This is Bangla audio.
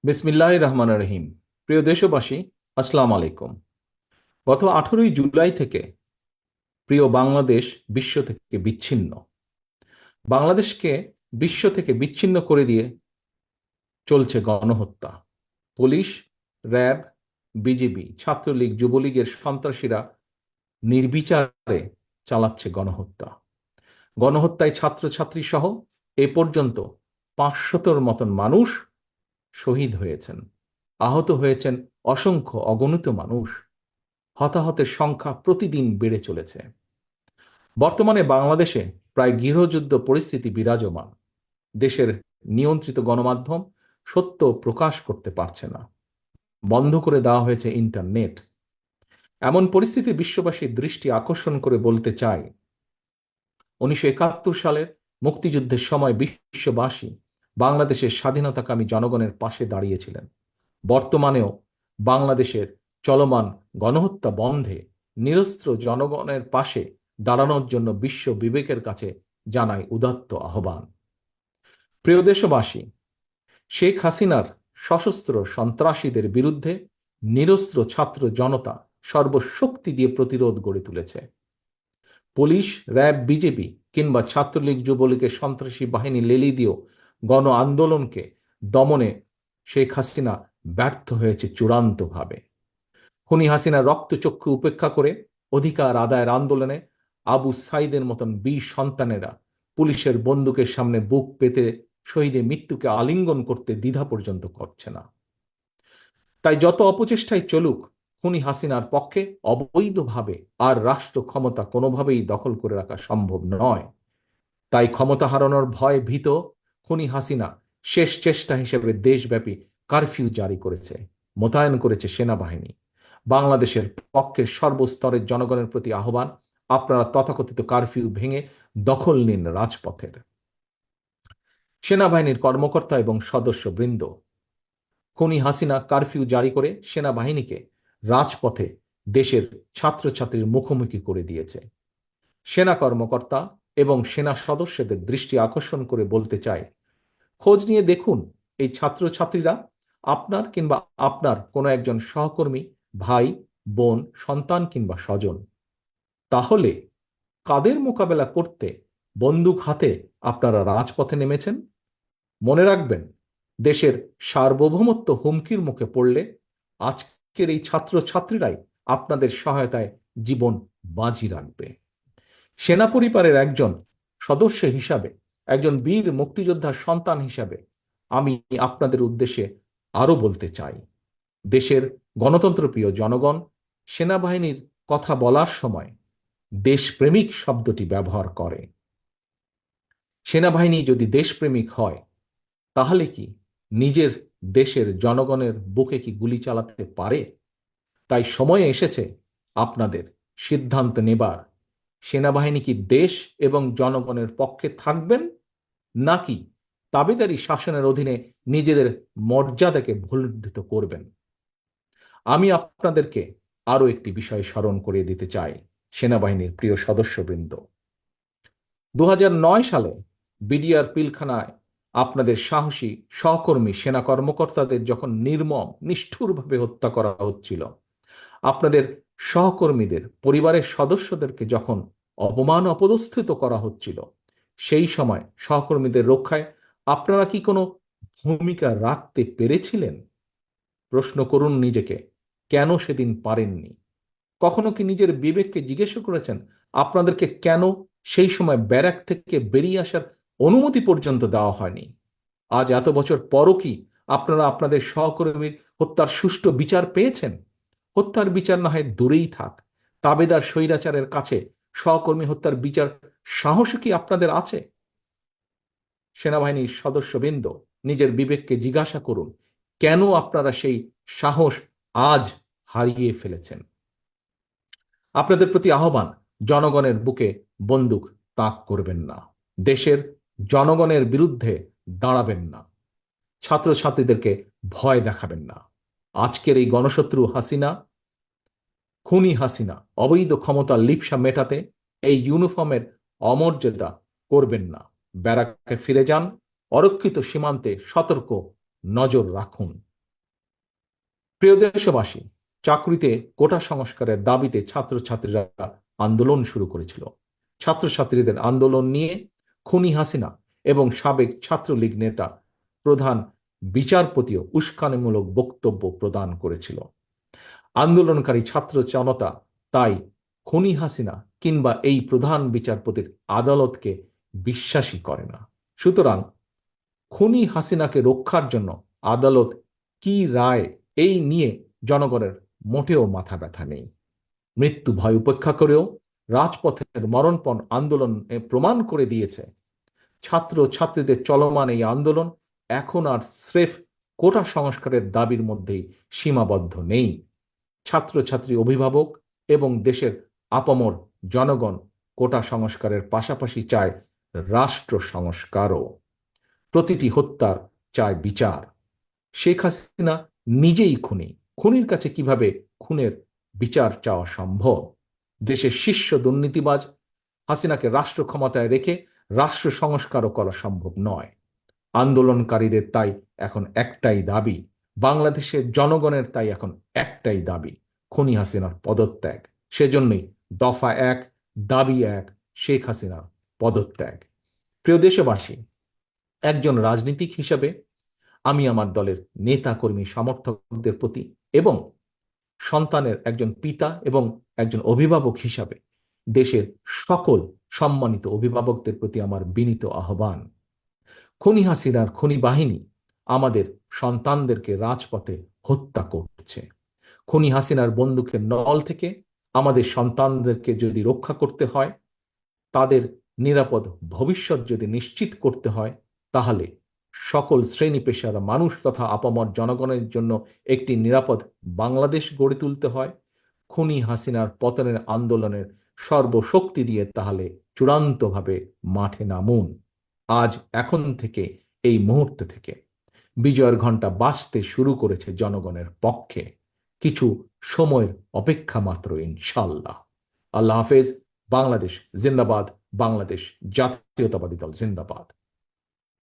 বিসমিল্লাহির রহমানির রহিম। প্রিয় দেশবাসী, আসসালামু আলাইকুম। গত 18ই জুলাই থেকে প্রিয় বাংলাদেশ বিশ্ব থেকে বিচ্ছিন্ন। বাংলাদেশকে বিশ্ব থেকে বিচ্ছিন্ন করে দিয়ে চলছে গণহত্যা। পুলিশ, র্যাব, বিজিবি, ছাত্রলীগ, যুবলীগের সন্ত্রাসীরা নির্বিচারে চালাচ্ছে গণহত্যা। গণহত্যায় ছাত্রছাত্রী সহ এ পর্যন্ত 500-র মতন মানুষ শহীদ হয়েছেন, আহত হয়েছেন অসংখ্য অগণিত মানুষ। হতাহতের সংখ্যা প্রতিদিন বেড়ে চলেছে। বর্তমানে বাংলাদেশে প্রায় গৃহযুদ্ধ পরিস্থিতি বিরাজমান। দেশের নিয়ন্ত্রিত গণমাধ্যম সত্য প্রকাশ করতে পারছে না, বন্ধ করে দেওয়া হয়েছে ইন্টারনেট। এমন পরিস্থিতি বিশ্ববাসীর দৃষ্টি আকর্ষণ করে বলতে চাই, 1971 সালের মুক্তিযুদ্ধের সময় বিশ্ববাসী বাংলাদেশের স্বাধীনতাকামী জনগণের পাশে দাঁড়িয়েছিলেন। বর্তমানেও বাংলাদেশের চলমান গণহত্যা বন্ধে নিরস্ত্র জনগণের পাশে দাঁড়ানোর জন্য বিশ্ব বিবেকের কাছে জানাই উদাত্ত আহ্বান। প্রিয় দেশবাসী, শেখ হাসিনার সশস্ত্র সন্ত্রাসীদের বিরুদ্ধে নিরস্ত্র ছাত্র জনতা সর্বশক্তি দিয়ে প্রতিরোধ গড়ে তুলেছে। পুলিশ, র্যাব, বিজেপি কিংবা ছাত্রলীগ, যুবলীগের সন্ত্রাসী বাহিনী লেলি দিয়েও গণ আন্দোলনকে দমনে শেখ হাসিনা ব্যর্থ হয়েছে চূড়ান্তভাবে। খুনি হাসিনার রক্তচক্ষু উপেক্ষা করে অধিকার আদায়ের আন্দোলনে আবু সাইদের মতন বীর সন্তানেরা পুলিশের বন্দুকের সামনে বুক পেতে শহীদের মৃত্যুকে আলিঙ্গন করতে দ্বিধা পর্যন্ত করছে না। তাই যত অপচেষ্টাই চলুক, খুনি হাসিনার পক্ষে অবৈধভাবে আর রাষ্ট্র ক্ষমতা কোনোভাবেই দখল করে রাখা সম্ভব নয়। তাই ক্ষমতা হারানোর ভয় ভীত খুনি হাসিনা শেষ চেষ্টা হিসেবে দেশব্যাপী কারফিউ জারি করেছে, মোতায়েন করেছে সেনাবাহিনী। বাংলাদেশের পক্ষের সর্বস্তরের জনগণের প্রতি আহ্বান, আপনারা তথাকথিত কারফিউ ভেঙে দখল নিন রাজপথের। সেনাবাহিনীর কর্মকর্তা এবং সদস্যবৃন্দ, খুনি হাসিনা কারফিউ জারি করে সেনাবাহিনীকে রাজপথে দেশের ছাত্রছাত্রীর মুখোমুখি করে দিয়েছে। সেনা কর্মকর্তা এবং সেনা সদস্যদের দৃষ্টি আকর্ষণ করে বলতে চাই, খোঁজ নিয়ে দেখুন এই ছাত্রছাত্রীরা আপনার কিংবা আপনার কোনো একজন সহকর্মী, ভাই, বোন, সন্তান কিংবা স্বজন। তাহলে কাদের মোকাবেলা করতে বন্দুক হাতে আপনারা রাজপথে নেমেছেন? মনে রাখবেন, দেশের সার্বভৌমত্ব হুমকির মুখে পড়লে আজকের এই ছাত্রছাত্রীরাই আপনাদের সহায়তায় জীবন বাজি রাখবে। সেনা পরিবারের একজন সদস্য হিসাবে, একজন বীর মুক্তিযোদ্ধার সন্তান হিসাবে আমি আপনাদের উদ্দেশ্যে আরো বলতে চাই, দেশের গণতন্ত্রপ্রিয় জনগণ সেনাবাহিনীর কথা বলার সময় দেশপ্রেমিক শব্দটি ব্যবহার করে। সেনাবাহিনী যদি দেশপ্রেমিক হয়, তাহলে কি নিজের দেশের জনগণের বুকে কি গুলি চালাতে পারে? তাই সময় এসেছে আপনাদের সিদ্ধান্ত নেবার, সেনাবাহিনী কি দেশ এবং জনগণের পক্ষে থাকবেন, নাকি তাবেদারি শাসনের অধীনে নিজেদের মর্যাদাকে ভুলুণ্ঠিত করবেন। আমি আপনাদেরকে আরো একটি বিষয় স্মরণ করিয়ে দিতে চাই, সেনাবাহিনীর প্রিয় সদস্যবৃন্দ। 2009 সালে বিডিআর পিলখানায় আপনাদের সাহসী সহকর্মী সেনা কর্মকর্তাদের যখন নির্মম নিষ্ঠুরভাবে হত্যা করা হচ্ছিল, আপনাদের সহকর্মীদের পরিবারের সদস্যদেরকে যখন অপমান অপদস্থিত করা হচ্ছিল, সেই সময় সহকর্মীদের রক্ষায় আপনারা কি কোনো ভূমিকা রাখতে পেরেছিলেন? প্রশ্ন করুন নিজেকে, কেন সেদিন পারেননি? কখনো কি নিজের বিবেককে জিজ্ঞেস করেছেন আপনাদেরকে কেন সেই সময় ব্যারাক থেকে বেরিয়ে আসার অনুমতি পর্যন্ত দেওয়া হয়নি? আজ এত বছর পরও কি আপনারা আপনাদের সহকর্মীর হত্যার সুষ্ঠু বিচার পেয়েছেন? হত্যার বিচার না হয় দূরেই থাক, তাবেদার স্বৈরাচারের কাছে সহকর্মী হত্যার বিচার সাহস কি আপনাদের আছে? সেনাবাহিনীর সদস্যবৃন্দ, নিজের বিবেককে জিজ্ঞাসা করুন, কেন আপনারা সেই সাহস আজ হারিয়ে ফেলেছেন? আপনাদের প্রতি আহ্বান, জনগণের বুকে বন্দুক তাক করবেন না, দেশের জনগণের বিরুদ্ধে দাঁড়াবেন না, ছাত্রছাত্রীদেরকে ভয় দেখাবেন না। আজকের এই গণশত্রু হাসিনা, খুনি হাসিনা অবৈধ ক্ষমতার লিপ্সা মেটাতে এই ইউনিফর্মের অমর্যাদা করবেন না। ব্যারাকে ফিরে যান, অরক্ষিত সীমান্তে সতর্ক নজর রাখুন। প্রিয় দেশবাসী, চাকরিতে কোটা সংস্কারের দাবিতে ছাত্রছাত্রীরা আন্দোলন শুরু করেছিল। ছাত্রছাত্রীদের আন্দোলন নিয়ে খুনি হাসিনা এবং সাবেক ছাত্রলীগ নেতা প্রধান বিচারপতিও উস্কানিমূলক বক্তব্য প্রদান করেছিল। আন্দোলনকারী ছাত্র জনতা তাই খুনি হাসিনা কিংবা এই প্রধান বিচারপতির আদালতকে বিশ্বাসই করে না। সুতরাং খুনি হাসিনাকে রক্ষার জন্য আদালত কি রায় এই নিয়ে জনগণের মোটেও মাথা ব্যথা নেই। মৃত্যু ভয় উপেক্ষা করেও রাজপথের মরণপণ আন্দোলন প্রমাণ করে দিয়েছে ছাত্র ছাত্রীদের চলমান এই আন্দোলন এখন আর স্রেফ কোটা সংস্কারের দাবির মধ্যেই সীমাবদ্ধ নেই। ছাত্রছাত্রী, অভিভাবক এবং দেশের আপামর জনগণ কোটা সংস্কারের পাশাপাশি চায় রাষ্ট্র সংস্কারও। প্রতিটি হত্যার চায় বিচার। শেখ হাসিনা নিজেই খুনি। খুনির কাছে কিভাবে খুনের বিচার চাওয়া সম্ভব? দেশের শীর্ষ দুর্নীতিবাজ হাসিনাকে রাষ্ট্র ক্ষমতায় রেখে রাষ্ট্র সংস্কারও করা সম্ভব নয়। আন্দোলনকারীদের তাই এখন একটাই দাবি, বাংলাদেশের জনগণের তাই এখন একটাই দাবি, খুনি হাসিনার পদত্যাগ। সেজন্যই দফা 1, দাবি 1, শেখ হাসিনার পদত্যাগ। প্রিয় দেশবাসী, একজন রাজনীতিক হিসাবে আমি আমার দলের নেতা কর্মী সমর্থকদের প্রতি এবং সন্তানের একজন পিতা এবং একজন অভিভাবক হিসাবে দেশের সকল সম্মানিত অভিভাবকদের প্রতি আমার বিনীত আহ্বান, খুনি হাসিনার খুনি বাহিনী আমাদের সন্তানদেরকে রাজপথে হত্যা করছে। খুনি হাসিনার বন্দুকের নল থেকে আমাদের সন্তানদেরকে যদি রক্ষা করতে হয়, তাদের নিরাপদ ভবিষ্যৎ যদি নিশ্চিত করতে হয়, তাহলে সকল শ্রেণী পেশার মানুষ তথা আপামর জনগণের জন্য একটি নিরাপদ বাংলাদেশ গড়ে তুলতে হয়। খুনি হাসিনার পতনের আন্দোলনের সর্বশক্তি দিয়ে তাহলে চূড়ান্তভাবে মাঠে নামুন। আজ, এখন থেকে, এই মুহূর্ত থেকে বিজয়ের ঘণ্টা বাজতে শুরু করেছে জনগণের পক্ষে। কিছু সময়ের অপেক্ষা মাত্র, ইনশাল্লাহ। আল্লাহ হাফেজ। বাংলাদেশ জিন্দাবাদ। বাংলাদেশ জাতীয়তাবাদী দল জিন্দাবাদ।